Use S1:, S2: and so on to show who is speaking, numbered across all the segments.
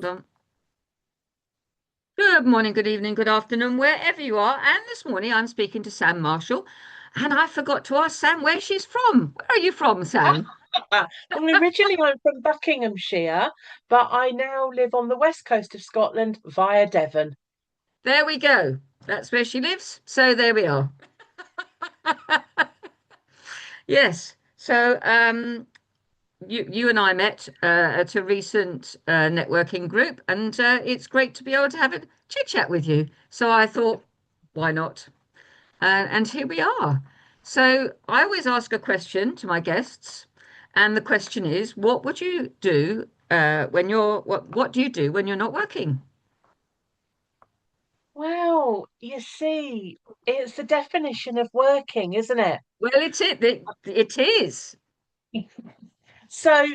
S1: Hold on. Good morning, good evening, good afternoon, wherever you are. And this morning I'm speaking to Sam Marshall. And I forgot to ask Sam where she's from. Where are you from, Sam?
S2: Well, originally I'm from Buckinghamshire, but I now live on the west coast of Scotland via Devon.
S1: There we go. That's where she lives. So there we are. Yes. You and I met at a recent networking group, and it's great to be able to have a chit chat with you. So I thought, why not? And here we are. So I always ask a question to my guests, and the question is, what would you do what do you do when you're not working?
S2: Well, you see, it's the definition of working, isn't it?
S1: Well, it is.
S2: So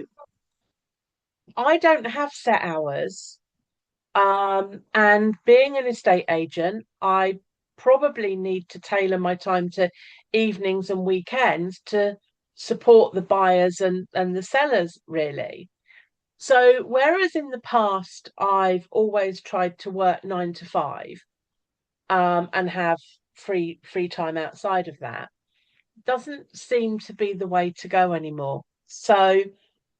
S2: I don't have set hours. And being an estate agent, I probably need to tailor my time to evenings and weekends to support the buyers and the sellers, really. So, whereas in the past I've always tried to work 9 to 5, and have free time outside of that, doesn't seem to be the way to go anymore. So,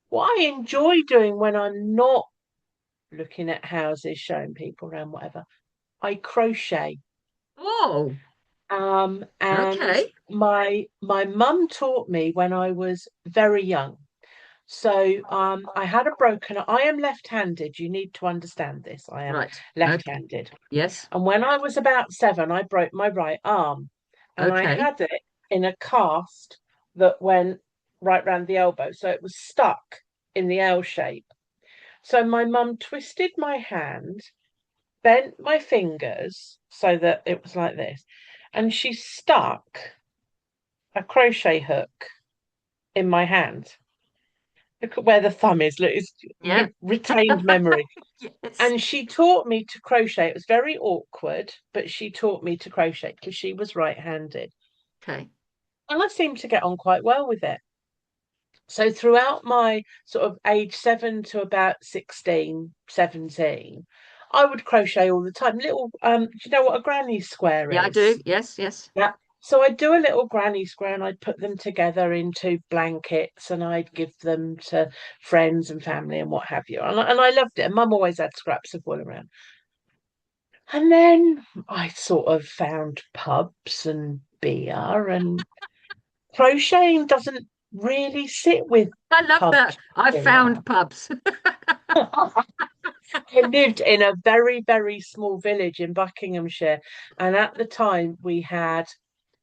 S2: what I enjoy doing when I'm not looking at houses, showing people around, whatever, I crochet.
S1: Oh,
S2: And
S1: okay.
S2: my mum taught me when I was very young. So I had a broken. I am left-handed. You need to understand this. I am
S1: Right. Okay.
S2: left-handed.
S1: Yes.
S2: And when I was about 7, I broke my right arm, and I
S1: Okay.
S2: had it in a cast that went right round the elbow, so it was stuck in the L shape. So my mum twisted my hand, bent my fingers so that it was like this, and she stuck a crochet hook in my hand. Look at where the thumb is. Look, it's
S1: Yeah.
S2: retained memory.
S1: Yes.
S2: And she taught me to crochet. It was very awkward, but she taught me to crochet because she was right-handed.
S1: Okay.
S2: And I seemed to get on quite well with it. So throughout my sort of age 7 to about 16, 17, I would crochet all the time. Little, do you know what a granny square
S1: Yeah, I
S2: is?
S1: do. Yes, yes.
S2: Yeah. So I'd do a little granny square and I'd put them together into blankets and I'd give them to friends and family and what have you. And I loved it. And Mum always had scraps of wool around. And then I sort of found pubs and beer, and crocheting doesn't really sit with
S1: I love that.
S2: pubs.
S1: I
S2: Beer.
S1: found pubs.
S2: I lived in a very, very small village in Buckinghamshire, and at the time we had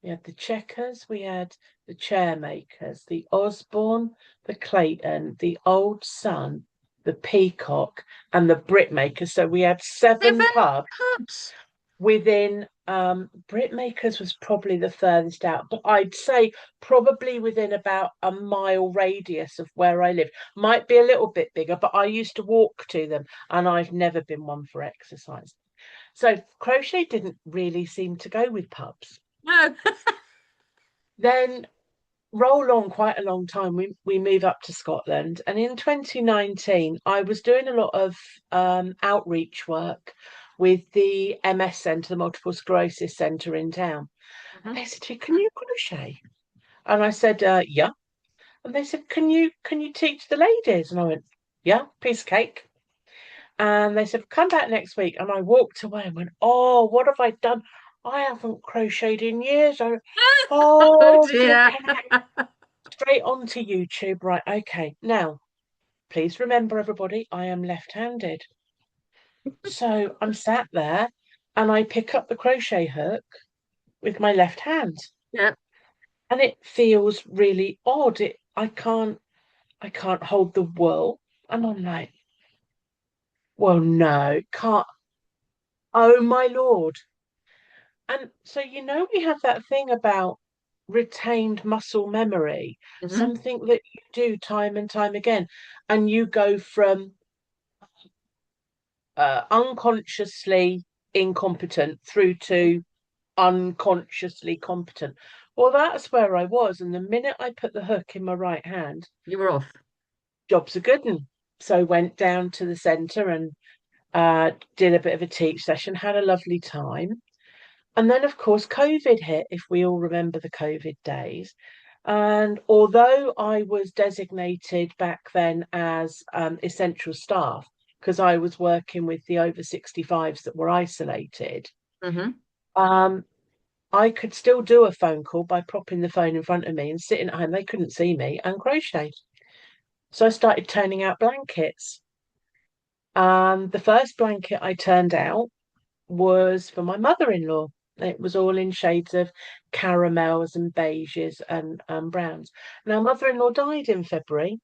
S2: the Checkers, we had the Chairmakers, the Osborne, the Clayton, the Old Sun, the Peacock, and the Brickmakers. So we had 7
S1: 7
S2: pubs
S1: pubs.
S2: within, Brickmakers was probably the furthest out, but I'd say probably within about a mile radius of where I lived. Might be a little bit bigger, but I used to walk to them, and I've never been one for exercise. So crochet didn't really seem to go with pubs.
S1: No.
S2: Then roll on quite a long time. We move up to Scotland, and in 2019, I was doing a lot of outreach work with the MS Centre, the Multiple Sclerosis Centre in town. And
S1: Mhm.
S2: they said to me, "Can you crochet?" And I said, "Yeah." And they said, "Can you teach the ladies?" And I went, "Yeah, piece of cake." And they said, "Come back next week." And I walked away and went, "Oh, what have I done? I haven't crocheted in years."
S1: Oh
S2: Oh,
S1: dear.
S2: flipping heck. Straight onto YouTube. Right, okay. Now, please remember, everybody, I am left-handed. So I'm sat there and I pick up the crochet hook with my left hand.
S1: Yeah.
S2: And it feels really odd. I can't hold the wool. And I'm like, well, no, can't. Oh my Lord. And so, we have that thing about retained muscle memory,
S1: Mhm.
S2: something that you do time and time again, and you go from unconsciously incompetent through to unconsciously competent. Well, that's where I was. And the minute I put the hook in my right hand,
S1: You were off.
S2: job's a good one. So went down to the centre and did a bit of a teach session, had a lovely time. And then, of course, COVID hit, if we all remember the COVID days. And although I was designated back then as essential staff, because I was working with the over 65s that were isolated,
S1: Hmm.
S2: um, I could still do a phone call by propping the phone in front of me and sitting at home. They couldn't see me and crochet. So I started turning out blankets. The first blanket I turned out was for my mother-in-law. It was all in shades of caramels and beiges and browns. Now, mother-in-law died in February,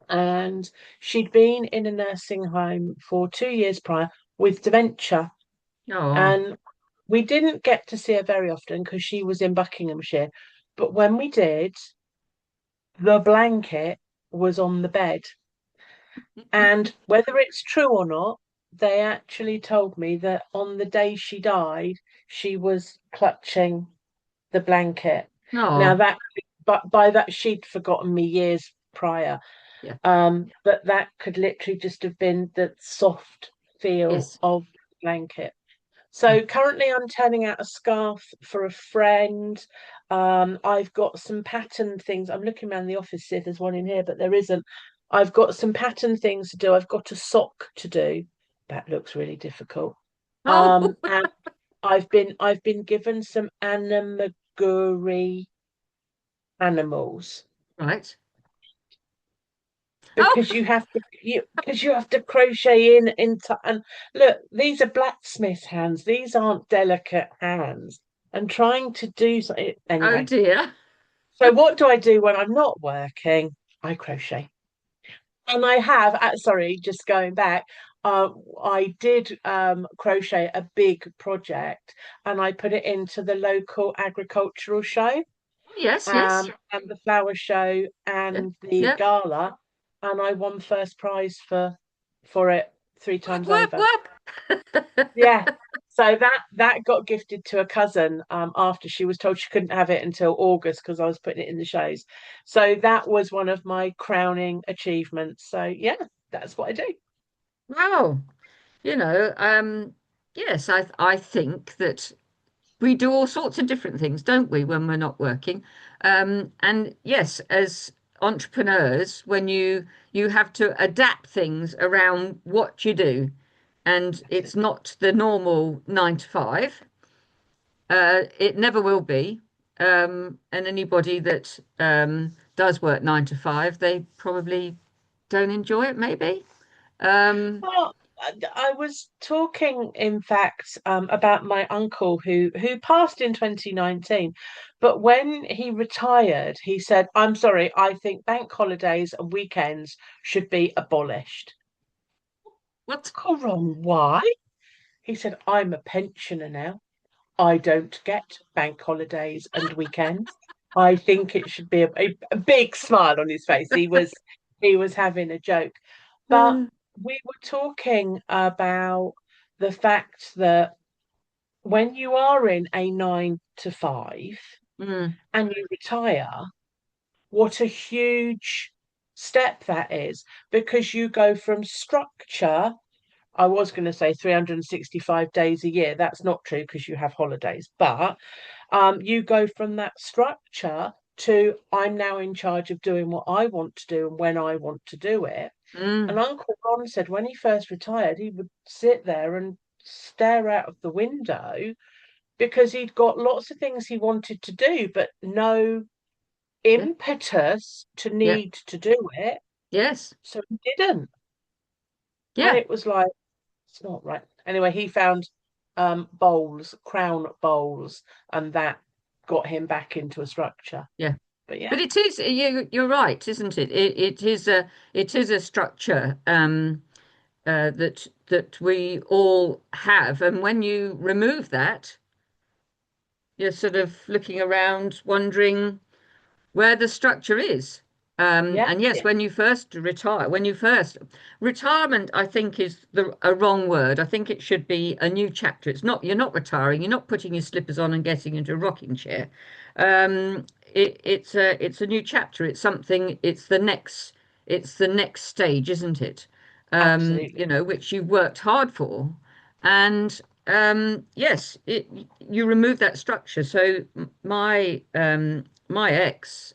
S2: and she'd been in a nursing home for 2 years prior with dementia.
S1: Oh,
S2: And we didn't get to see her very often because she was in Buckinghamshire. But when we did, the blanket was on the bed. And whether it's true or not, they actually told me that on the day she died, she was clutching the blanket. Now
S1: oh,
S2: that, but by that she'd forgotten me years prior.
S1: yeah,
S2: But that could literally just have been the soft feel
S1: yes.
S2: of the blanket. So currently I'm turning out a scarf for a friend. I've got some pattern things. I'm looking around the office, see if there's one in here, but there isn't. I've got some pattern things to do. I've got a sock to do. That looks really difficult.
S1: Oh,
S2: And I've been given some animaguri animals
S1: right. Oh,
S2: because you have to crochet in into and look, these are blacksmith's hands. These aren't delicate hands. And trying to do something
S1: oh
S2: anyway.
S1: dear.
S2: So what do I do when I'm not working? I crochet. And I have, sorry, just going back, I did crochet a big project and I put it into the local agricultural show,
S1: Yes, yes.
S2: and the flower show
S1: Yeah,
S2: and the
S1: yeah.
S2: gala, and I won first prize for it three
S1: Whoop,
S2: times
S1: whoop,
S2: over.
S1: whoop.
S2: Yeah. So that got gifted to a cousin after she was told she couldn't have it until August because I was putting it in the shows. So that was one of my crowning achievements. So yeah, that's what I do.
S1: Wow. You know, yes, I think that we do all sorts of different things, don't we, when we're not working? And yes, as entrepreneurs, when you have to adapt things around what you do, and it's not the normal 9 to 5. It never will be. And anybody that does work 9 to 5, they probably don't enjoy it, maybe. Um,
S2: Well, I was talking, in fact, about my uncle who passed in 2019. But when he retired, he said, "I'm sorry, I think bank holidays and weekends should be abolished."
S1: what?
S2: Coron, why? He said, "I'm a pensioner now. I don't get bank holidays and weekends. I think it should be a big smile on his face. He was having a joke. But
S1: Uh,
S2: we were talking about the fact that when you are in a 9 to 5
S1: mm,
S2: and you retire, what a huge step that is, because you go from structure. I was going to say 365 days a year. That's not true because you have holidays, but you go from that structure to I'm now in charge of doing what I want to do and when I want to do it. And
S1: mm,
S2: Uncle Ron said when he first retired, he would sit there and stare out of the window because he'd got lots of things he wanted to do, but no
S1: yeah,
S2: impetus to
S1: yeah,
S2: need to do it.
S1: yes,
S2: So he didn't. And
S1: yeah,
S2: it was like, it's not right. Anyway, he found bowls, crown bowls, and that got him back into a structure.
S1: yeah.
S2: But yeah,
S1: But it is you're right, isn't it? It is a structure that we all have, and when you remove that, you're sort of looking around, wondering where the structure is.
S2: yeah,
S1: And yes, when you first retire, retirement, I think is a wrong word. I think it should be a new chapter. You're not retiring, you're not putting your slippers on and getting into a rocking chair. It's a new chapter. It's the next it's the next stage, isn't it?
S2: Absolutely.
S1: Which you worked hard for. And yes, you remove that structure. So my ex,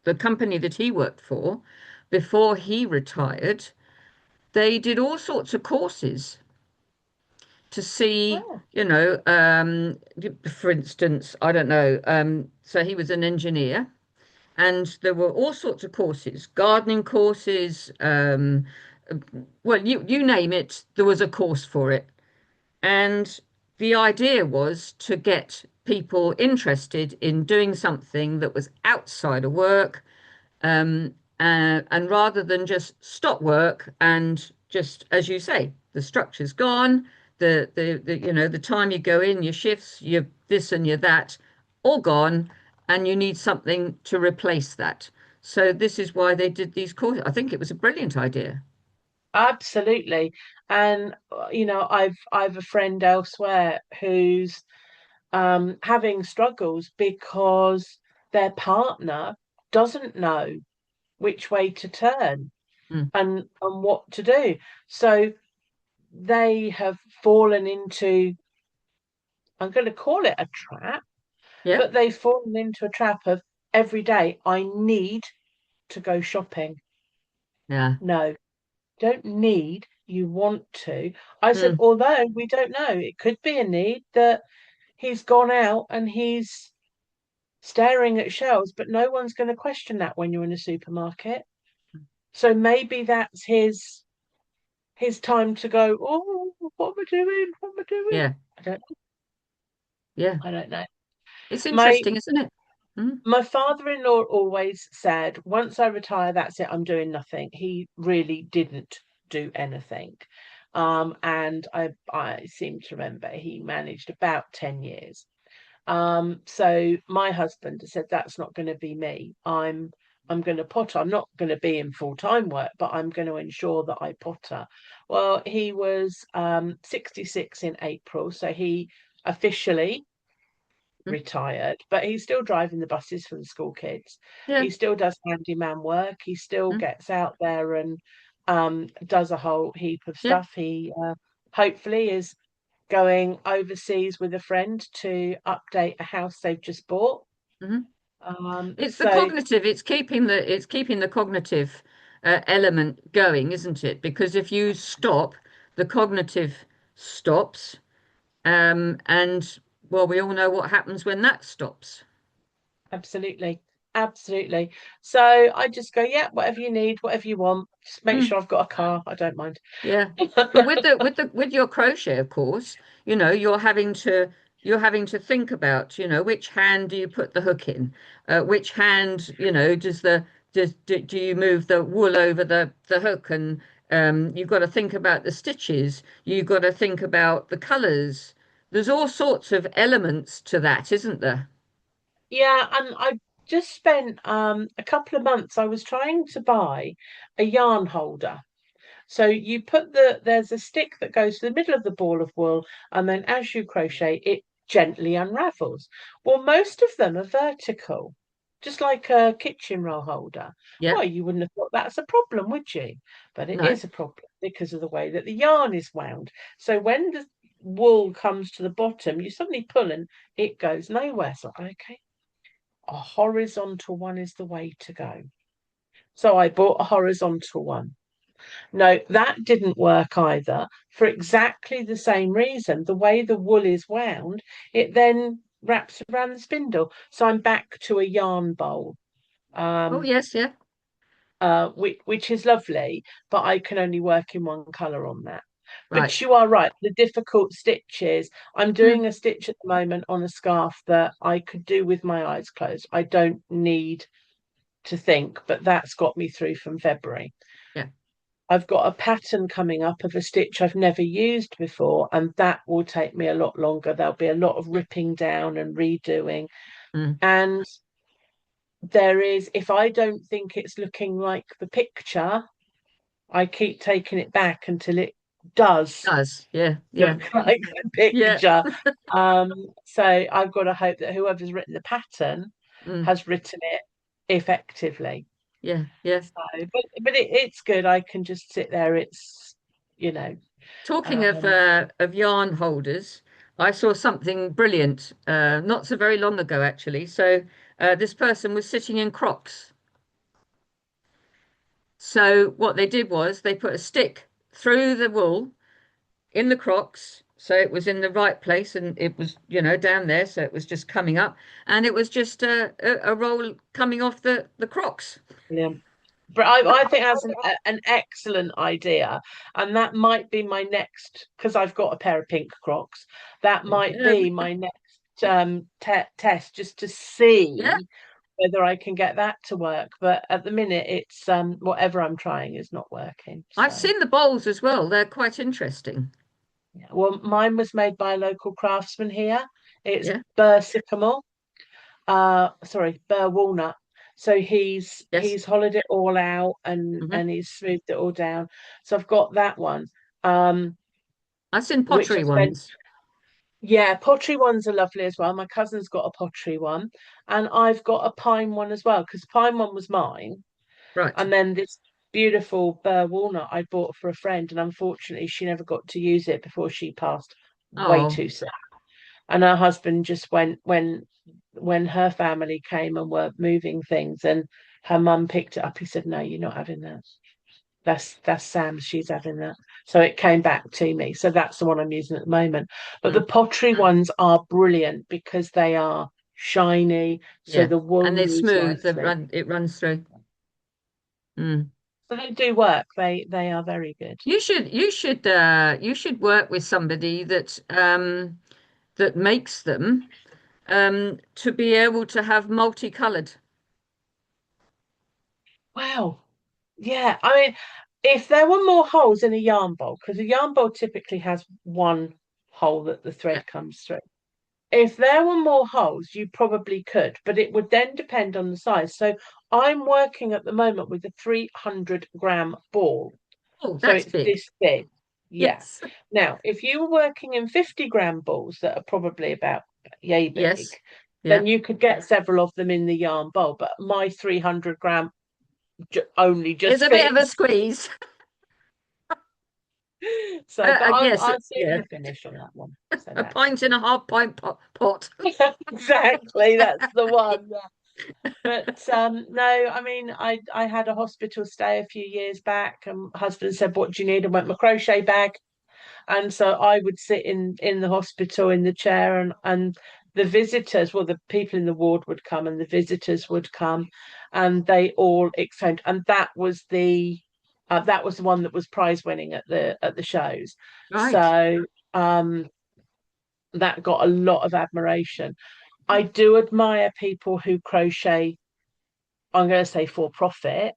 S1: the company that he worked for before he retired, they did all sorts of courses to see,
S2: Oh,
S1: for instance, I don't know, so he was an engineer, and there were all sorts of courses, gardening courses, well, you name it, there was a course for it. And the idea was to get people interested in doing something that was outside of work, and rather than just stop work and just, as you say, the structure's gone, the time you go in, your shifts, your this and your that, all gone, and you need something to replace that. So this is why they did these courses. I think it was a brilliant idea.
S2: absolutely. And I've a friend elsewhere who's having struggles because their partner doesn't know which way to turn
S1: Mm.
S2: and what to do. So they have fallen into, I'm going to call it a trap,
S1: Yeah,
S2: but they've fallen into a trap of every day, I need to go shopping.
S1: yeah.
S2: No, don't need, you want to. I said,
S1: Mm.
S2: although we don't know, it could be a need that he's gone out and he's staring at shelves, but no one's going to question that when you're in a supermarket. So maybe that's his time to go, oh, what am I doing? What am I doing?
S1: Yeah,
S2: I don't
S1: yeah.
S2: I don't know.
S1: It's
S2: My
S1: interesting, isn't it? Mm.
S2: my father-in-law always said, once I retire, that's it, I'm doing nothing. He really didn't do anything. And I seem to remember he managed about 10 years. So my husband said, that's not going to be me. I'm going to potter. I'm not going to be in full-time work, but I'm going to ensure that I potter. Well, he was 66 in April, so he officially
S1: Mm.
S2: retired, but he's still driving the buses for the school kids.
S1: Yeah.
S2: He still does handyman work. He still
S1: Mm.
S2: gets out there and does a whole heap of
S1: Yeah.
S2: stuff. He hopefully is going overseas with a friend to update a house they've just bought.
S1: Mhm. It's the
S2: So
S1: cognitive, it's keeping the cognitive element going, isn't it? Because if you stop, the cognitive stops. And well, we all know what happens when that stops.
S2: absolutely, absolutely. So I just go, yeah, whatever you need, whatever you want. Just make
S1: Mm,
S2: sure I've got a car. I don't mind.
S1: yeah. But with your crochet, of course, you're having to think about, which hand do you put the hook in? Which hand, do you move the wool over the hook? And you've got to think about the stitches. You've got to think about the colors. There's all sorts of elements to that, isn't there?
S2: Yeah, and I just spent a couple of months. I was trying to buy a yarn holder. So you put there's a stick that goes to the middle of the ball of wool, and then as you crochet, it gently unravels. Well, most of them are vertical, just like a kitchen roll holder.
S1: Yeah.
S2: Well, you wouldn't have thought that's a problem, would you? But it
S1: No.
S2: is a problem because of the way that the yarn is wound. So when the wool comes to the bottom, you suddenly pull and it goes nowhere. So, okay, a horizontal one is the way to go. So I bought a horizontal one. No, that didn't work either for exactly the same reason. The way the wool is wound, it then wraps around the spindle. So I'm back to a yarn bowl,
S1: Oh,
S2: um,
S1: yes, yeah.
S2: which is lovely, but I can only work in one colour on that. But
S1: Right.
S2: you are right, the difficult stitches. I'm
S1: Mm,
S2: doing a stitch at the moment on a scarf that I could do with my eyes closed. I don't need to think, but that's got me through from February.
S1: yeah.
S2: I've got a pattern coming up of a stitch I've never used before, and that will take me a lot longer. There'll be a lot of ripping down and redoing.
S1: Mm.
S2: And there is, if I don't think it's looking like the picture, I keep taking it back until it does
S1: Does. Yeah, yeah,
S2: look like the
S1: yeah.
S2: picture. Um, so I've got to hope that whoever's written the pattern
S1: Mm.
S2: has written it effectively.
S1: Yeah, yeah.
S2: So, but it's good. I can just sit there. It's, you know,
S1: Talking
S2: um,
S1: of yarn holders, I saw something brilliant not so very long ago, actually. So this person was sitting in Crocs. So what they did was they put a stick through the wool in the Crocs, so it was in the right place, and it was, down there, so it was just coming up, and it was just a roll coming off the Crocs.
S2: yeah. But I think that's an excellent idea, and that might be my next, because I've got a pair of pink Crocs. That might
S1: Yeah,
S2: be my next te test, just to
S1: yeah.
S2: see whether I can get that to work. But at the minute, it's whatever I'm trying is not working.
S1: I've
S2: So
S1: seen the bowls as well. They're quite interesting.
S2: yeah. Well, mine was made by a local craftsman here. It's
S1: Yeah.
S2: Burr Sycamore. Sorry, Burr Walnut. So
S1: Yes.
S2: he's hollowed it all out
S1: Hmm.
S2: and he's smoothed it all down. So I've got that one, um,
S1: I've seen
S2: which
S1: pottery
S2: I've spent.
S1: ones.
S2: Yeah, pottery ones are lovely as well. My cousin's got a pottery one, and I've got a pine one as well, because pine one was mine,
S1: Right.
S2: and then this beautiful Burr Walnut I bought for a friend, and unfortunately she never got to use it before she passed way
S1: Oh,
S2: too soon. And her husband just went when her family came and were moving things, and her mum picked it up. He said, "No, you're not having that. That's Sam's. She's having that." So it came back to me. So that's the one I'm using at the moment. But the
S1: mm,
S2: pottery ones are brilliant because they are shiny, so
S1: yeah.
S2: the wool
S1: And they're
S2: moves
S1: smooth.
S2: nicely.
S1: It runs through. Mm.
S2: So they do work. They are very good.
S1: You should work with somebody that makes them to be able to have multicolored.
S2: Wow. Yeah, I mean, if there were more holes in a yarn bowl, because a yarn bowl typically has one hole that the
S1: Yeah.
S2: thread comes through. If there were more holes, you probably could, but it would then depend on the size. So I'm working at the moment with a 300-gram ball.
S1: Oh,
S2: So
S1: that's
S2: it's
S1: big.
S2: this big. Yeah.
S1: Yes.
S2: Now, if you were working in 50-gram balls that are probably about yay big,
S1: Yes. Yeah.
S2: then you could get several of them in the yarn bowl. But my 300-gram only
S1: It's
S2: just
S1: a bit of a
S2: fits.
S1: squeeze.
S2: So, but
S1: Yes.
S2: I'll see
S1: Yeah.
S2: the finish on that one. So
S1: A
S2: that's
S1: pint and a half pint pot.
S2: exactly that's the one. But no, I mean, I had a hospital stay a few years back, and husband said, "What do you need?" I went, "My crochet bag." And so I would sit in the hospital in the chair, and the visitors, well, the people in the ward would come, and the visitors would come, and they all exclaimed, and that was the one that was prize winning at the shows.
S1: Right.
S2: So that got a lot of admiration. I do admire people who crochet, I'm going to say for profit,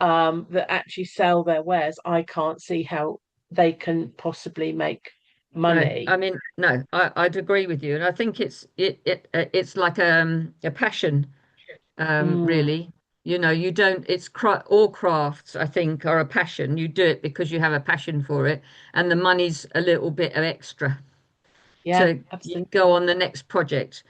S2: that actually sell their wares. I can't see how they can possibly make
S1: No, I
S2: money.
S1: mean, no, I'd agree with you, and I think it's like a passion,
S2: Mm,
S1: really. You don't. All crafts, I think, are a passion. You do it because you have a passion for it, and the money's a little bit of extra
S2: yeah,
S1: to
S2: absolutely.
S1: go on the next project.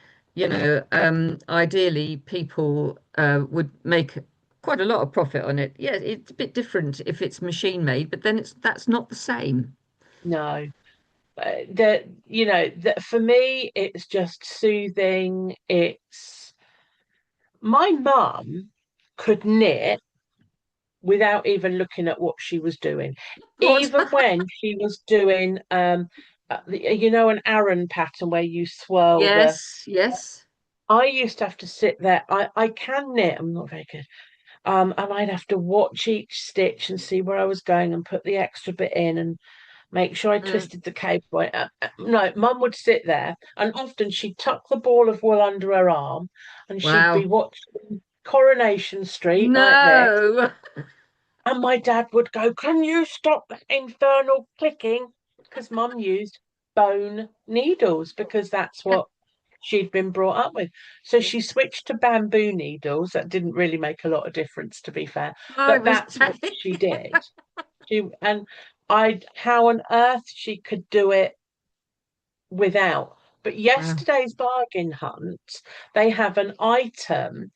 S1: Ideally, people would make quite a lot of profit on it. Yeah, it's a bit different if it's machine made, but then that's not the same.
S2: No, that that for me, it's just soothing. It's my mum could knit without even looking at what she was doing.
S1: What?
S2: Even when she was doing, an Aran pattern where you swirl the.
S1: Yes, yes.
S2: I used to have to sit there. I can knit. I'm not very good. And I'd have to watch each stitch and see where I was going and put the extra bit in and make sure I
S1: Mm.
S2: twisted the cable. No, Mum would sit there, and often she'd tuck the ball of wool under her arm, and she'd be
S1: Wow.
S2: watching Coronation Street like this.
S1: No.
S2: And my dad would go, "Can you stop that infernal clicking?" Because Mum used bone needles because that's
S1: Yeah.
S2: what she'd been brought up with. So she switched to bamboo needles. That didn't really make a lot of difference, to be fair,
S1: I
S2: but
S1: was
S2: that's what she did. And how on earth she could do it without. But
S1: Wow.
S2: yesterday's bargain hunt, they have an item.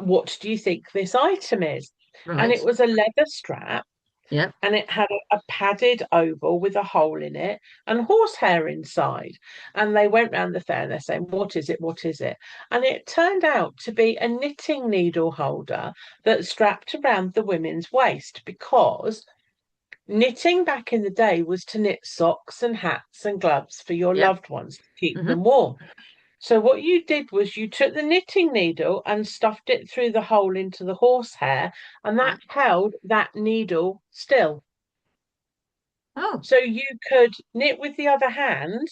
S2: what do you think this item is? And it
S1: Right.
S2: was a leather strap,
S1: Yeah.
S2: and it had a padded oval with a hole in it and horsehair inside. And they went round the fair and they're saying, "What is it? What is it?" And it turned out to be a knitting needle holder that strapped around the women's waist, because knitting back in the day was to knit socks and hats and gloves for your
S1: Yeah.
S2: loved ones to keep
S1: Hmm.
S2: them warm. So what you did was you took the knitting needle and stuffed it through the hole into the horsehair, and that
S1: Right.
S2: held that needle still.
S1: Oh,
S2: So you could knit with the other hand,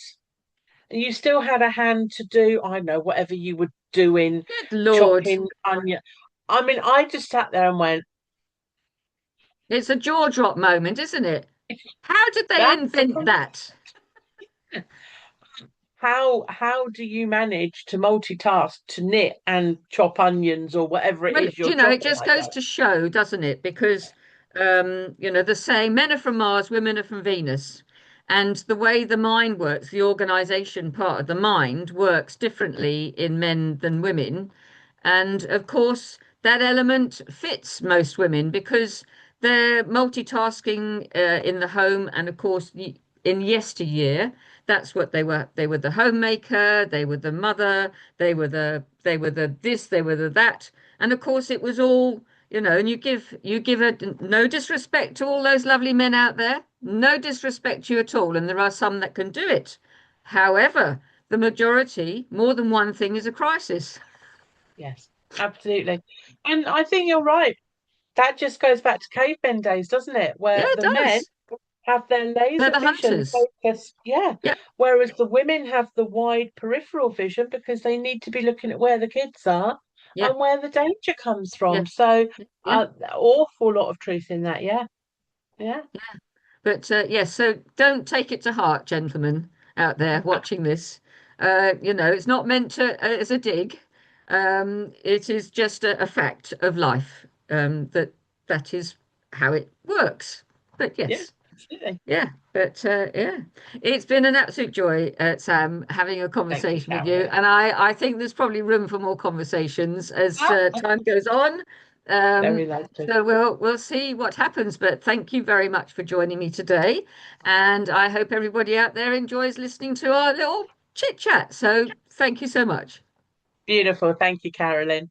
S2: and you still had a hand to do, I don't know, whatever you were doing,
S1: good Lord.
S2: chopping onion. I mean, I just sat there and went,
S1: It's a jaw drop moment, isn't it? How did they
S2: that's
S1: invent that?
S2: how do you manage to multitask to knit and chop onions or whatever it
S1: Well,
S2: is you're
S1: it
S2: chopping?
S1: just
S2: I
S1: goes
S2: don't.
S1: to show, doesn't it? Because, the saying, men are from Mars, women are from Venus. And the way the mind works, the organization part of the mind works differently in men than women. And of course, that element fits most women because they're multitasking in the home. And of course, in yesteryear, that's what they were. They were the homemaker, they were the mother, they were the this, they were the that. And of course, it was all, and you give no disrespect to all those lovely men out there, no disrespect to you at all. And there are some that can do it. However, the majority, more than one thing is a crisis.
S2: Yes, absolutely. And I think you're right. That just goes back to cavemen days, doesn't it?
S1: Yeah,
S2: Where
S1: it
S2: the men
S1: does.
S2: have their
S1: They're
S2: laser
S1: the
S2: vision
S1: hunters.
S2: focused, yeah,
S1: Yeah,
S2: whereas the women have the wide peripheral vision because they need to be looking at where the kids are
S1: yeah,
S2: and where the danger comes
S1: yeah,
S2: from. So,
S1: yeah.
S2: awful lot of truth in that. Yeah, yeah.
S1: But yes, so don't take it to heart, gentlemen out there watching this. It's not meant to as a dig. It is just a fact of life. That is how it works. But
S2: Yeah,
S1: yes.
S2: absolutely.
S1: Yeah, but yeah, it's been an absolute joy, Sam, having a
S2: Thank you,
S1: conversation with you,
S2: Carolyn.
S1: and I think there's probably room for more conversations as
S2: Ah,
S1: time goes on. Um,
S2: very likely.
S1: so we'll see what happens. But thank you very much for joining me today, and I hope everybody out there enjoys listening to our little chit chat. So thank you so much.
S2: Beautiful. Thank you, Carolyn.